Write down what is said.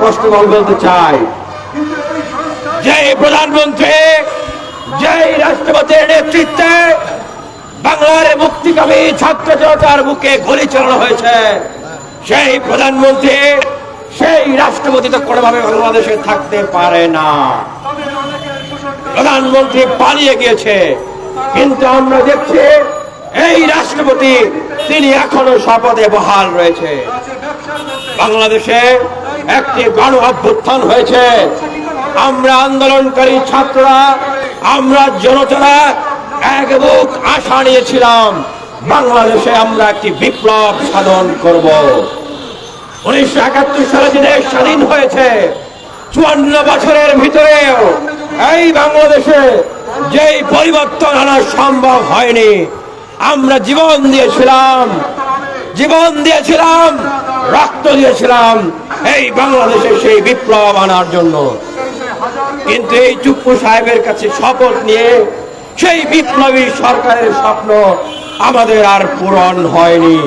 স্পষ্ট বলতে চাই, যে প্রধানমন্ত্রী, যে রাষ্ট্রপতির নেতৃত্বে বাংলার মুক্তিকামী ছাত্র জনতার বুকে গুলি চালানো হয়েছে, সেই প্রধানমন্ত্রী, সেই রাষ্ট্রপতি তো কোনোভাবে বাংলাদেশে থাকতে পারে না। প্রধানমন্ত্রী পালিয়ে গিয়েছে, কিন্তু আমরা দেখছি এই রাষ্ট্রপতি তিনি এখনো শপথে বহাল রয়েছে। বাংলাদেশে একটি গণ অভ্যুত্থান হয়েছে। আমরা আন্দোলনকারী ছাত্ররা, আমরা জনতারা এক বুক আশা নিয়েছিলাম বাংলাদেশে আমরা একটি বিপ্লব সাধন করব। 1971 সালে যে দেশ স্বাধীন হয়েছে, 54 বছরের ভিতরেও এই বাংলাদেশে যেই পরিবর্তন আনা সম্ভব হয়নি। আমরা জীবন দিয়েছিলাম, রক্ত দিয়েছিলাম এই বাংলাদেশে সেই বিপ্লব আনার জন্য। কিন্তু এই চুপ্পু সাহেবের কাছে শপথ নিয়ে সেই বিপ্লবী সরকারের স্বপ্ন আমাদের আর পূরণ হয়নি।